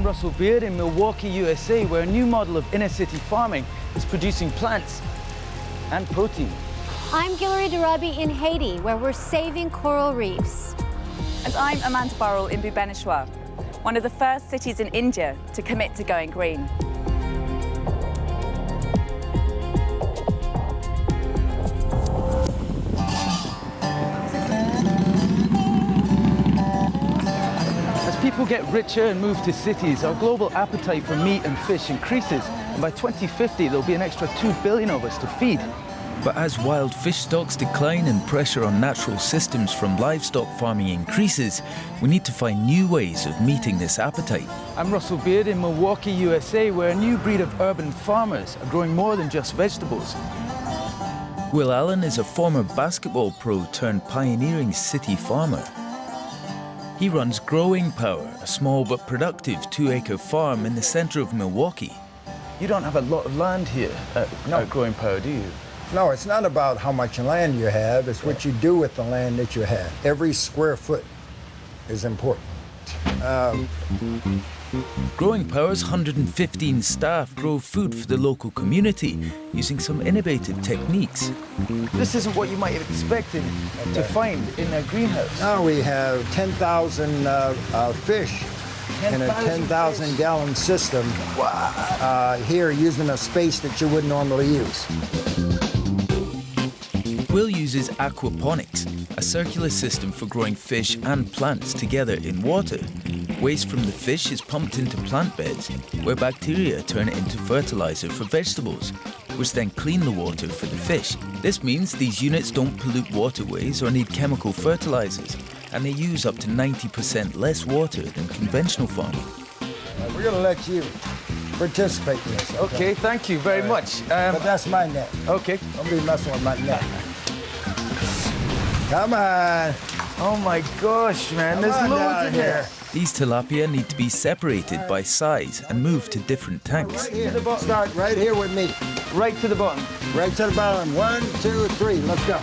Russell Beard in Milwaukee, USA, where a new model of inner-city farming is producing plants and protein. I'm Guillory Darabi in Haiti, where we're saving coral reefs. And I'm Amanda Burrell in Bhuvaneswar, one of the first cities in India to commit to going green. People get richer and move to cities, our global appetite for meat and fish increases, and by 2050 there'll be an extra 2 billion of us to feed. But as wild fish stocks decline and pressure on natural systems from livestock farming increases, we need to find new ways of meeting this appetite. I'm Russell Beard in Milwaukee, USA, where a new breed of urban farmers are growing more than just vegetables. Will Allen is a former basketball pro turned pioneering city farmer. He runs Growing Power, a small but productive 2-acre farm in the center of Milwaukee. You don't have a lot of land here at Growing Power, do you? No, it's not about how much land you have, it's what you do with the land that you have. Every square foot is important. Growing Power's 115 staff grow food for the local community using some innovative techniques. This isn't what you might have expected to find in a greenhouse. Now we have 10,000 fish in a 10,000 gallon system here using a space that you wouldn't normally use. Will uses aquaponics, a circular system for growing fish and plants together in water. Waste from the fish is pumped into plant beds, where bacteria turn it into fertilizer for vegetables, which then clean the water for the fish. This means these units don't pollute waterways or need chemical fertilizers, and they use up to 90% less water than conventional farming. We're going to let you participate in this. Okay, thank you very much. But that's my net. Okay. Don't be messing with my net. Come on. Oh my gosh, man, there's loads in here. These tilapia need to be separated by size and moved to different tanks. Right here. Start right here with me. Right to the bottom. Right to the bottom. 1, 2, 3. Let's go.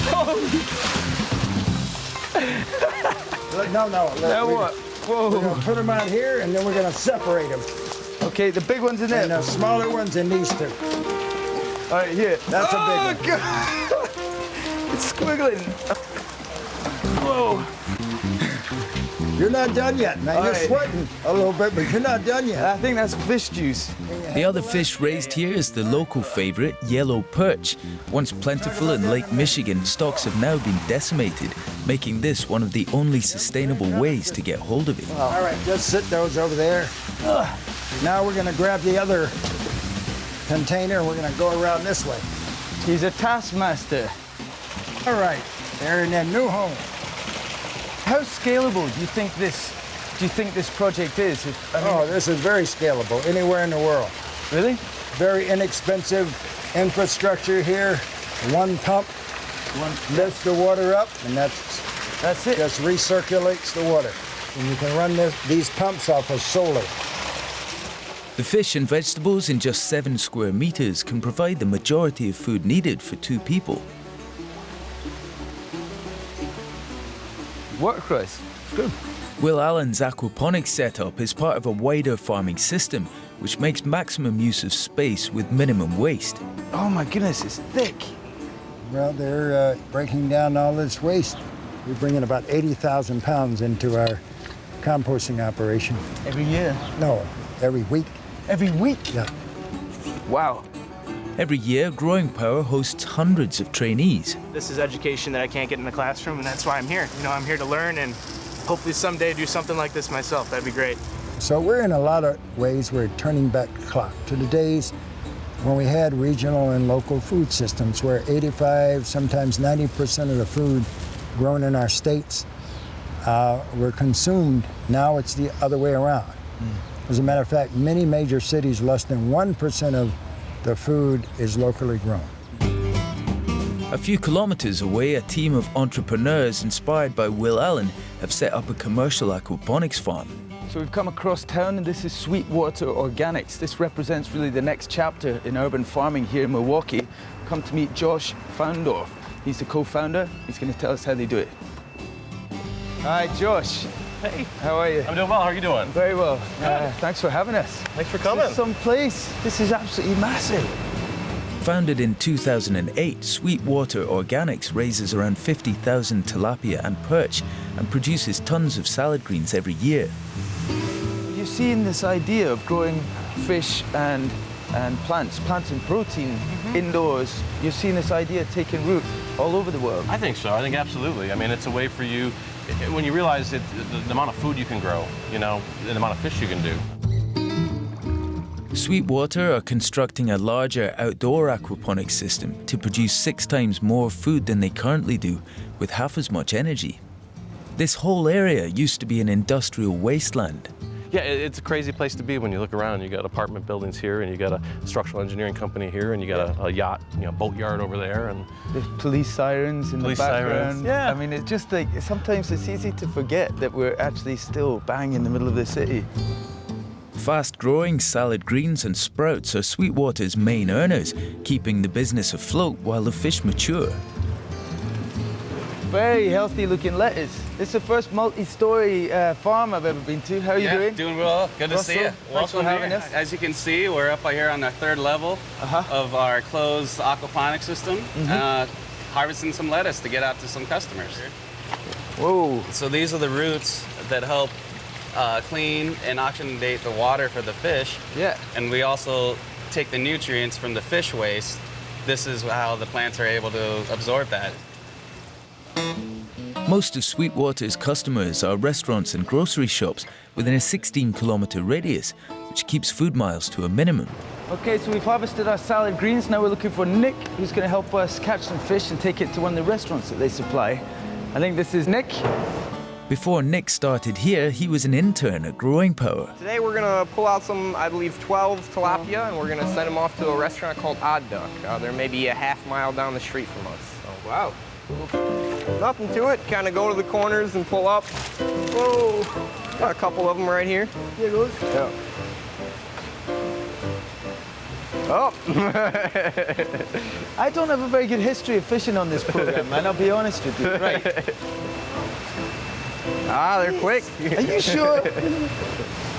Whoa! No. Now what? Whoa. We're going to put them out here, and then we're going to separate them. Okay, the big ones in there. And the smaller ones in these two. All right, here. That's a big one. God. It's squiggling. Whoa. You're not done yet. Now, you're sweating a little bit, but you're not done yet. I think that's fish juice. The other fish raised here is the local favorite, yellow perch. Once plentiful in Lake Michigan, stocks have now been decimated, making this one of the only sustainable ways to get hold of it. All right, just sit those over there. Now we're going to grab the other container, and we're going to go around this way. He's a taskmaster. All right, they're in their new home. How scalable do you think this project is? This is very scalable anywhere in the world. Really? Very inexpensive infrastructure here. One pump lifts the water up, and that's it. Just recirculates the water. And you can run these pumps off of solar. The fish and vegetables in just 7 square meters can provide the majority of food needed for 2 people. Work, Chris. Good. Will Allen's aquaponics setup is part of a wider farming system, which makes maximum use of space with minimum waste. Oh my goodness, it's thick. Well, they're breaking down all this waste. We're bringing about 80,000 pounds into our composting operation. Every year? No, every week. Every week? Yeah. Wow. Every year, Growing Power hosts hundreds of trainees. This is education that I can't get in the classroom, and that's why I'm here. You know, I'm here to learn and hopefully someday do something like this myself. That'd be great. So we're in a lot of ways, we're turning back the clock to the days when we had regional and local food systems where 85, sometimes 90% of the food grown in our states were consumed. Now it's the other way around. As a matter of fact, many major cities, less than 1% of the food is locally grown. A few kilometers away, a team of entrepreneurs inspired by Will Allen have set up a commercial aquaponics farm. So we've come across town, and this is Sweetwater Organics. This represents really the next chapter in urban farming here in Milwaukee. Come to meet Josh Faundorf. He's the co-founder. He's going to tell us how they do it. Hi, Josh. Hey. How are you? I'm doing well. How are you doing? Very well. Thanks for having us. Thanks for coming. This is some place. This is absolutely massive. Founded in 2008, Sweetwater Organics raises around 50,000 tilapia and perch and produces tons of salad greens every year. You've seen this idea of growing fish and plants and protein indoors. You've seen this idea taking root all over the world. I think so. I think absolutely. I mean, it's a way for you, when you realize the amount of food you can grow, you know, the amount of fish you can do. Sweetwater are constructing a larger outdoor aquaponics system to produce 6 times more food than they currently do, with half as much energy. This whole area used to be an industrial wasteland. Yeah, it's a crazy place to be when you look around. You got apartment buildings here, and you got a structural engineering company here, and you got a yacht, boat yard over there, and the police sirens in the background. Yeah. I mean, it's just like, sometimes it's easy to forget that we're actually still bang in the middle of the city. Fast-growing salad greens and sprouts are Sweetwater's main earners, keeping the business afloat while the fish mature. Very healthy-looking lettuce. It's the first multi-story farm I've ever been to. How are you doing? Doing well. Good to see you. Thanks for having us. As you can see, we're up here on the 3rd level of our closed aquaponics system, harvesting some lettuce to get out to some customers. Whoa. So these are the roots that help clean and oxygenate the water for the fish. Yeah. And we also take the nutrients from the fish waste. This is how the plants are able to absorb that. Most of Sweetwater's customers are restaurants and grocery shops within a 16-kilometre radius, which keeps food miles to a minimum. Okay, so we've harvested our salad greens. Now we're looking for Nick, who's going to help us catch some fish and take it to one of the restaurants that they supply. I think this is Nick. Before Nick started here, he was an intern at Growing Power. Today we're going to pull out some, I believe, 12 tilapia, and we're going to send them off to a restaurant called Odd Duck. They're maybe a half mile down the street from us. So, wow. Nothing to it. Kind of go to the corners and pull up. Whoa. Got a couple of them right here. Here it goes. Yeah. Oh. I don't have a very good history of fishing on this program, man. I'll be honest with you. Right. Ah, they're quick. Are you sure?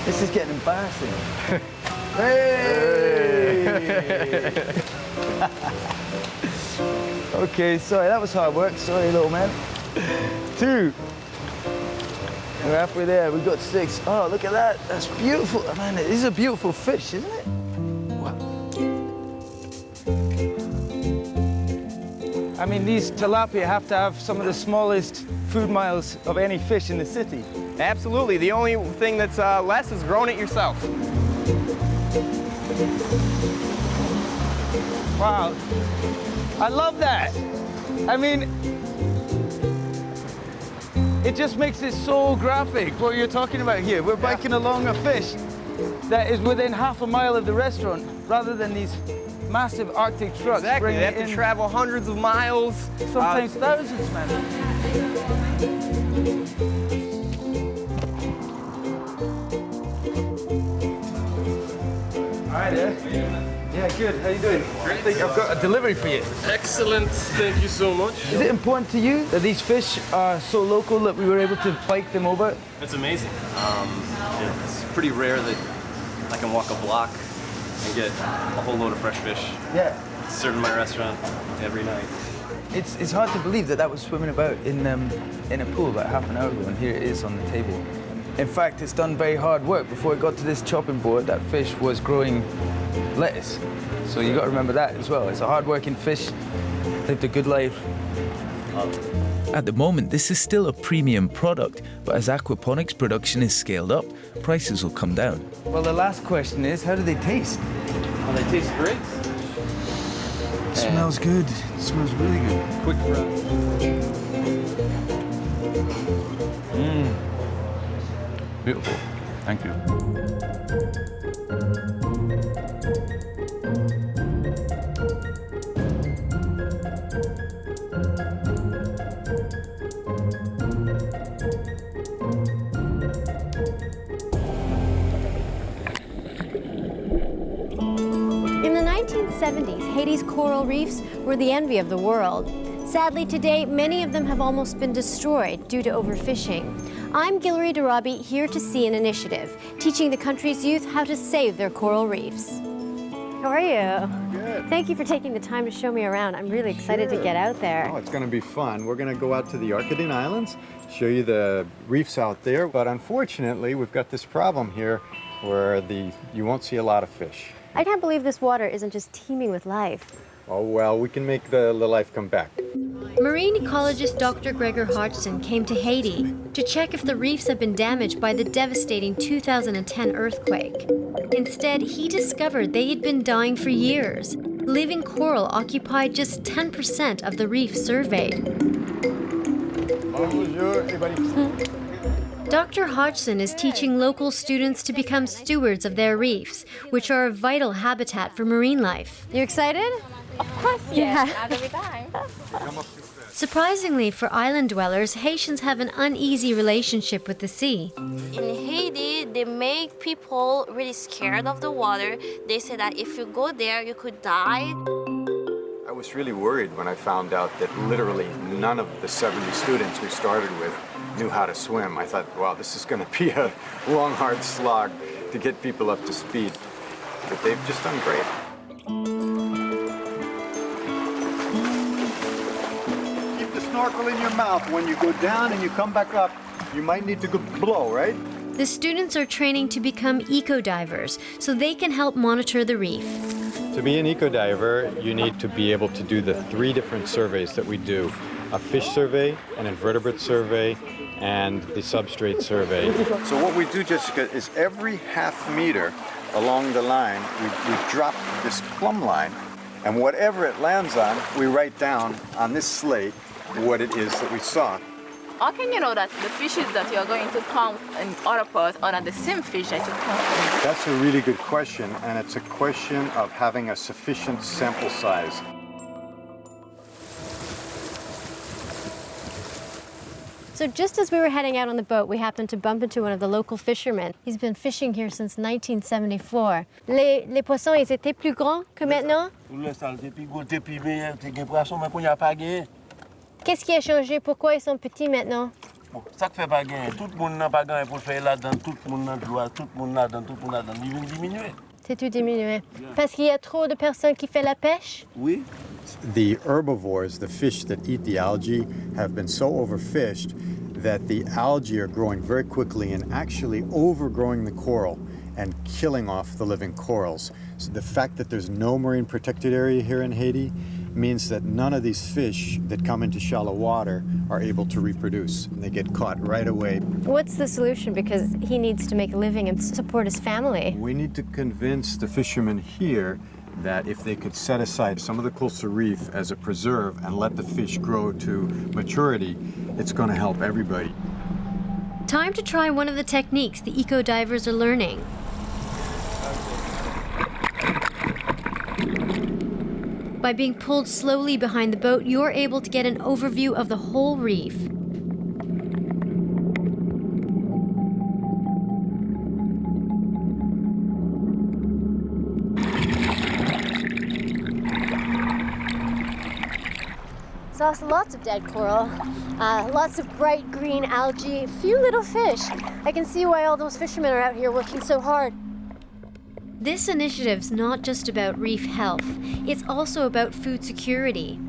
This is getting embarrassing. Hey! Okay, sorry, that was hard work. Sorry, little man. 2. We're halfway there. We've got 6. Oh, look at that. That's beautiful. Man, it is a beautiful fish, isn't it? Wow. I mean, these tilapia have to have some of the smallest food miles of any fish in the city. Absolutely. The only thing that's less is growing it yourself. Wow. I love that. I mean, it just makes it so graphic, what you're talking about here. We're biking along a fish that is within half a mile of the restaurant, rather than these massive Arctic trucks. Exactly, they have to travel hundreds of miles. Sometimes thousands, man. Hi there. Yeah, good. How you doing? Great. I think I've got a delivery for you. Excellent. Thank you so much. Is it important to you that these fish are so local that we were able to bike them over? It's amazing. It's pretty rare that I can walk a block and get a whole load of fresh fish. Yeah. Served in my restaurant every night. It's hard to believe that was swimming about in a pool about half an hour ago, and here it is on the table. In fact, it's done very hard work. Before it got to this chopping board, that fish was growing lettuce. So you got to remember that as well. It's a hard-working fish, lived a good life. At the moment, this is still a premium product, but as aquaponics production is scaled up, prices will come down. Well, the last question is, how do they taste? Oh, they taste great. It smells good. It smells really good. Quick fry. Beautiful. Thank you. In the 1970s, Haiti's coral reefs were the envy of the world. Sadly, today, many of them have almost been destroyed due to overfishing. I'm Guillory Darabi, here to see an initiative, teaching the country's youth how to save their coral reefs. How are you? Good. Thank you for taking the time to show me around. I'm really excited to get out there. Oh, it's going to be fun. We're going to go out to the Orkidin Islands, show you the reefs out there, but unfortunately, we've got this problem here where you won't see a lot of fish. I can't believe this water isn't just teeming with life. Oh, well, we can make the life come back. Marine ecologist Dr. Gregor Hodgson came to Haiti to check if the reefs had been damaged by the devastating 2010 earthquake. Instead, he discovered they had been dying for years. Living coral occupied just 10% of the reef surveyed. Bonjour, everybody. Dr. Hodgson is teaching local students to become stewards of their reefs, which are a vital habitat for marine life. You excited? Of course, yes. Every time. Surprisingly for island dwellers, Haitians have an uneasy relationship with the sea. In Haiti, they make people really scared of the water. They say that if you go there, you could die. I was really worried when I found out that literally none of the 70 students we started with knew how to swim. I thought, wow, this is going to be a long, hard slog to get people up to speed. But they've just done great. Keep the snorkel in your mouth. When you go down and you come back up, you might need to go blow, right? The students are training to become eco-divers so they can help monitor the reef. To be an eco-diver, you need to be able to do the 3 different surveys that we do. A fish survey, an invertebrate survey, and the substrate survey. So what we do, Jessica, is every half meter along the line, we drop this plumb line, and whatever it lands on, we write down on this slate what it is that we saw. How can you know that the fishes that you're going to count in other parts are not the same fish that you count? That's a really good question, and it's a question of having a sufficient sample size. So just as we were heading out on the boat, we happened to bump into one of the local fishermen. He's been fishing here since 1974. Les poissons, ils étaient plus grands que maintenant? Qu'est-ce qui a changé? Pourquoi ils sont petits maintenant? Ça fait pas gagner. Tout le monde n'a pas gagné pour faire là-dedans. Tout le monde n'a pas droit. Tout le monde là-dedans. Tout le monde là-dedans. Ils vont diminuer. C'est tout diminué. Parce qu'il y a trop de personnes qui font la pêche? Oui. The herbivores, the fish that eat the algae, have been so overfished that the algae are growing very quickly and actually overgrowing the coral and killing off the living corals. So the fact that there's no marine protected area here in Haiti means that none of these fish that come into shallow water are able to reproduce. They get caught right away. What's the solution? Because he needs to make a living and support his family. We need to convince the fishermen here that if they could set aside some of the coastal reef as a preserve and let the fish grow to maturity, it's going to help everybody. Time to try one of the techniques the eco-divers are learning. By being pulled slowly behind the boat, you're able to get an overview of the whole reef. Saw lots of dead coral, lots of bright green algae, few little fish. I can see why all those fishermen are out here working so hard. This initiative's not just about reef health, it's also about food security.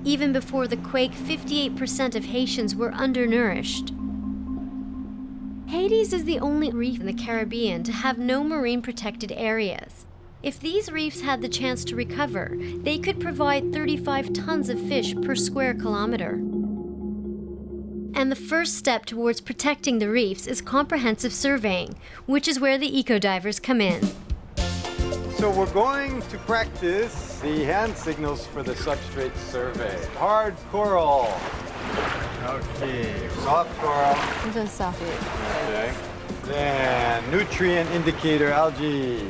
Even before the quake, 58% of Haitians were undernourished. Haiti's is the only reef in the Caribbean to have no marine protected areas. If these reefs had the chance to recover, they could provide 35 tons of fish per square kilometer. And the first step towards protecting the reefs is comprehensive surveying, which is where the eco-divers come in. So we're going to practice the hand signals for the substrate survey. Hard coral. Okay, soft coral. I'm going to soft it. Okay. And nutrient indicator algae.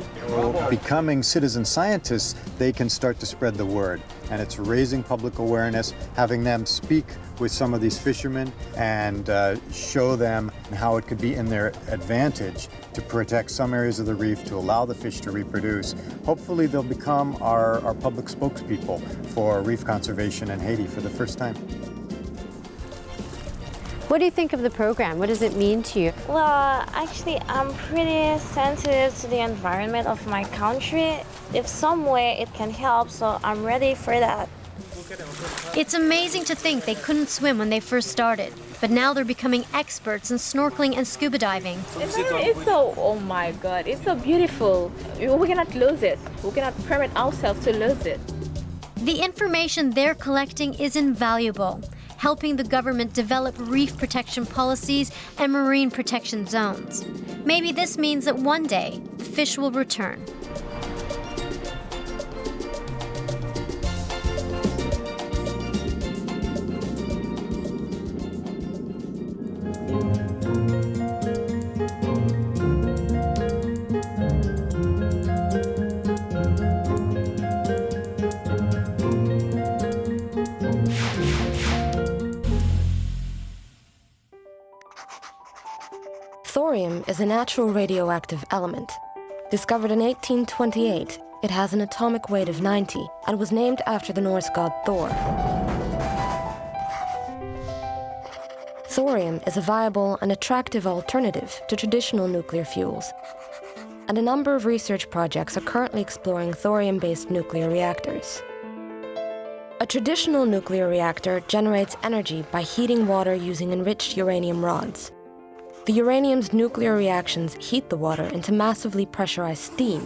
Becoming citizen scientists, they can start to spread the word. And it's raising public awareness, having them speak with some of these fishermen and show them how it could be in their advantage to protect some areas of the reef, to allow the fish to reproduce. Hopefully they'll become our public spokespeople for reef conservation in Haiti for the first time. What do you think of the program? What does it mean to you? Well, actually, I'm pretty sensitive to the environment of my country. If some way it can help, so I'm ready for that. It's amazing to think they couldn't swim when they first started, but now they're becoming experts in snorkeling and scuba diving. It's so, oh my God, it's so beautiful. We cannot lose it. We cannot permit ourselves to lose it. The information they're collecting is invaluable, helping the government develop reef protection policies and marine protection zones. Maybe this means that one day, the fish will return. Thorium is a natural radioactive element. Discovered in 1828, it has an atomic weight of 90 and was named after the Norse god Thor. Thorium is a viable and attractive alternative to traditional nuclear fuels, and a number of research projects are currently exploring thorium-based nuclear reactors. A traditional nuclear reactor generates energy by heating water using enriched uranium rods. The uranium's nuclear reactions heat the water into massively pressurized steam,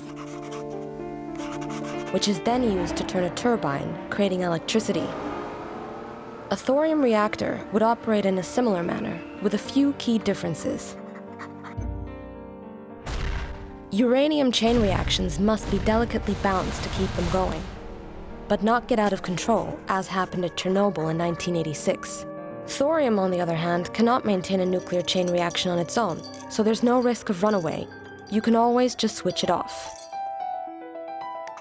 which is then used to turn a turbine, creating electricity. A thorium reactor would operate in a similar manner, with a few key differences. Uranium chain reactions must be delicately balanced to keep them going, but not get out of control, as happened at Chernobyl in 1986. Thorium, on the other hand, cannot maintain a nuclear chain reaction on its own, so there's no risk of runaway. You can always just switch it off.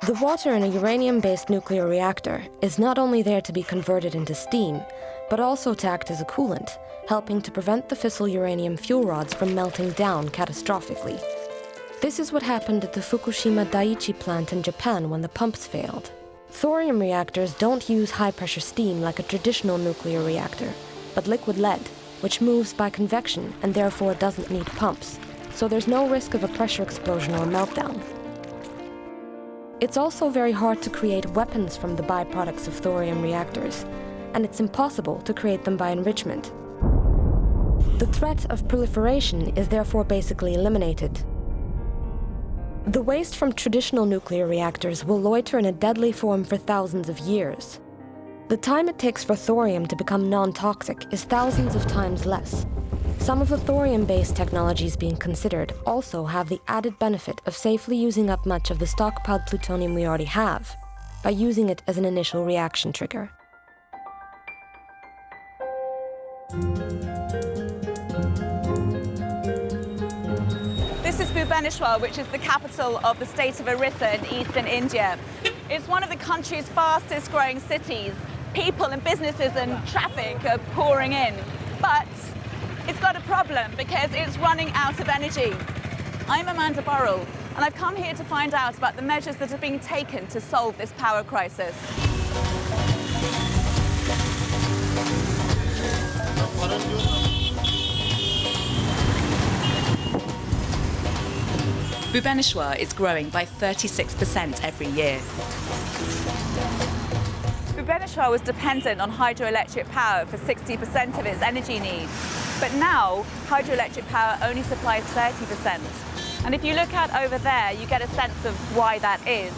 The water in a uranium-based nuclear reactor is not only there to be converted into steam, but also to act as a coolant, helping to prevent the fissile uranium fuel rods from melting down catastrophically. This is what happened at the Fukushima Daiichi plant in Japan when the pumps failed. Thorium reactors don't use high-pressure steam like a traditional nuclear reactor, but liquid lead, which moves by convection and therefore doesn't need pumps, so there's no risk of a pressure explosion or meltdown. It's also very hard to create weapons from the byproducts of thorium reactors, and it's impossible to create them by enrichment. The threat of proliferation is therefore basically eliminated. The waste from traditional nuclear reactors will loiter in a deadly form for thousands of years. The time it takes for thorium to become non-toxic is thousands of times less. Some of the thorium-based technologies being considered also have the added benefit of safely using up much of the stockpiled plutonium we already have, by using it as an initial reaction trigger. This is Bhuvaneswar, which is the capital of the state of Orissa in eastern India. It's one of the country's fastest growing cities. People and businesses and traffic are pouring in. But it's got a problem because it's running out of energy. I'm Amanda Burrell, and I've come here to find out about the measures that are being taken to solve this power crisis. Bhuvaneswar is growing by 36% every year. Bhuvaneswar was dependent on hydroelectric power for 60% of its energy needs. But now, hydroelectric power only supplies 30%. And if you look out over there, you get a sense of why that is.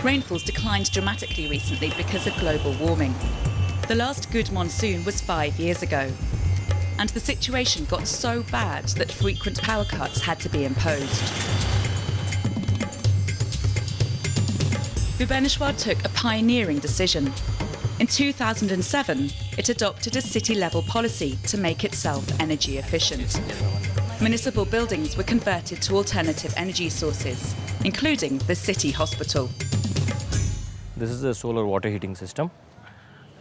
Rainfall's declined dramatically recently because of global warming. The last good monsoon was 5 years ago. And the situation got so bad that frequent power cuts had to be imposed. Bhuvaneswar took a pioneering decision. In 2007, it adopted a city-level policy to make itself energy efficient. municipal buildings were converted to alternative energy sources, including the city hospital. This is a solar water heating system,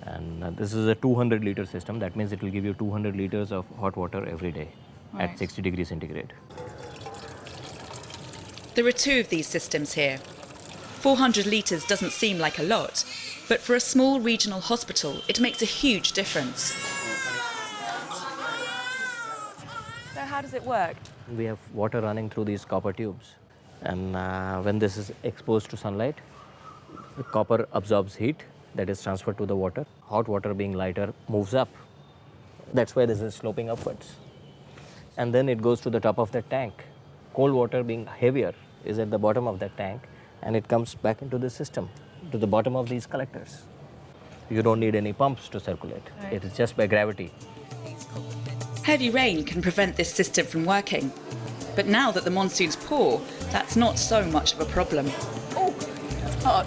and this is a 200-liter system. That means it will give you 200 liters of hot water every day at 60 degrees centigrade. There are two of these systems here. 400 litres doesn't seem like a lot, but for a small regional hospital, it makes a huge difference. So how does it work? We have water running through these copper tubes, and when this is exposed to sunlight, the copper absorbs heat that is transferred to the water. Hot water being lighter moves up. That's why this is sloping upwards. And then it goes to the top of the tank. Cold water being heavier is at the bottom of that tank, and it comes back into the system, to the bottom of these collectors. You don't need any pumps to circulate. It is just by gravity. Heavy rain can prevent this system from working. But now that the monsoons pour, that's not so much of a problem. Oh, hot.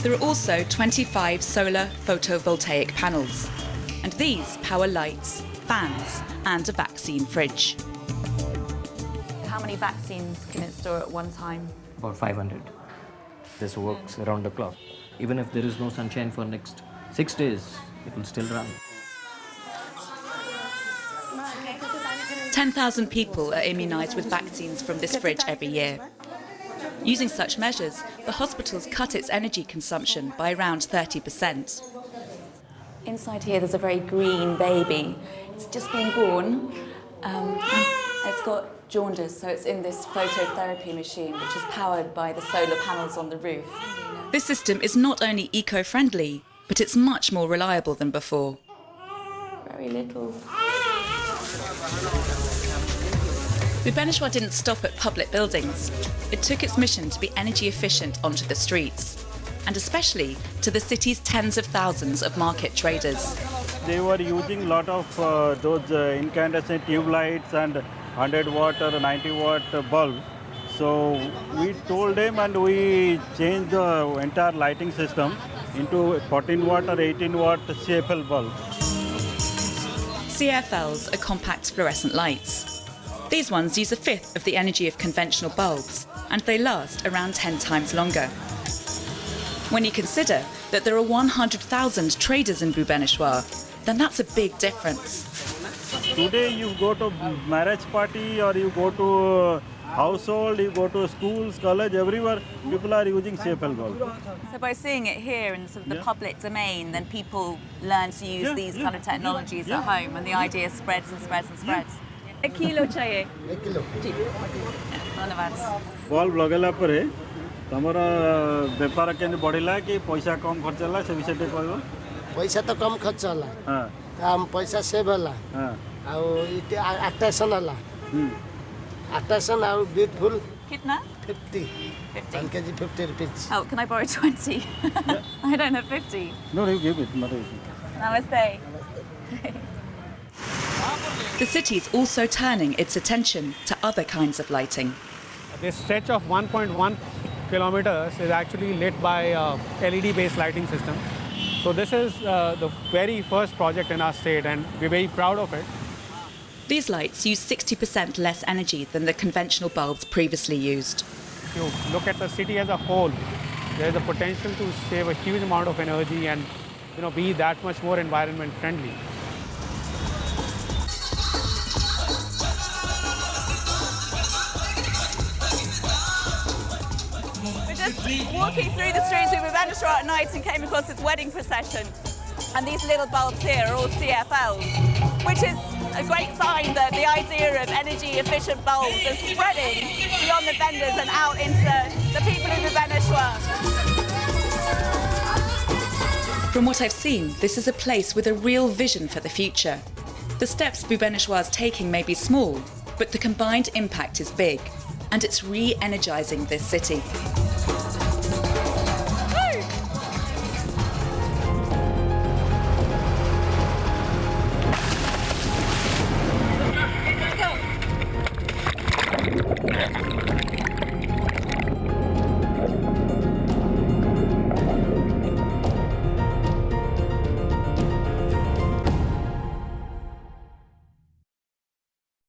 There are also 25 solar photovoltaic panels. And these power lights, fans, and a vaccine fridge. How many vaccines can it store at one time? About 500. This works around the clock. Even if there is no sunshine for next 6 days, it will still run. 10,000 people are immunised with vaccines from this fridge every year. Using such measures, the hospital's cut its energy consumption by around 30%. Inside here there's a very green baby. It's just been born. It's got jaundice, so it's in this phototherapy machine, which is powered by the solar panels on the roof. This system is not only eco-friendly, but it's much more reliable than before. Very little. Bhuvaneswar didn't stop at public buildings. It took its mission to be energy efficient onto the streets, and especially to the city's tens of thousands of market traders. They were using a lot of those incandescent tube lights and 100-watt or 90-watt bulbs. So we told them, and we changed the entire lighting system into 14-watt or 18-watt CFL bulbs. CFLs are compact fluorescent lights. These ones use a fifth of the energy of conventional bulbs, and they last around 10 times longer. When you consider that there are 100,000 traders in Bhuvaneswar, then that's a big difference. Today you go to marriage party, or you go to household, you go to schools, college, everywhere, people are using CFL bulbs. So by seeing it here in sort of the public domain, then people learn to use these kind of technologies at home, and the idea spreads and spreads and spreads. A kilo chahiye? 1 kilo. Bulb लगेला परे तमरा व्यापार केन बढ़िला कि पैसा कम खर्च होला से विषय कहबो पैसा तो कम खर्च होला हां हम पैसा सेव होला हां आ इते अट्रैक्शन होला अट्रैक्शन आ ब्यूटीफुल कितना 50 1 kg 50 rupees. Oh, can I borrow 20? I don't have 50. No, you give it, mother. Namaste. The city's also turning its attention to other kinds of lighting. This stretch of 1.1 kilometers is actually lit by LED-based lighting system. So this is the very first project in our state, and we're very proud of it. These lights use 60% less energy than the conventional bulbs previously used. If you look at the city as a whole, there's a potential to save a huge amount of energy and be that much more environment friendly. Just walking through the streets of Bhuvaneswar at night and came across this wedding procession. And these little bulbs here are all CFLs, which is a great sign that the idea of energy-efficient bulbs is spreading beyond the vendors and out into the people of Bhuvaneswar. From what I've seen, this is a place with a real vision for the future. The steps Bhuvaneswar is taking may be small, but the combined impact is big, and it's re-energising this city.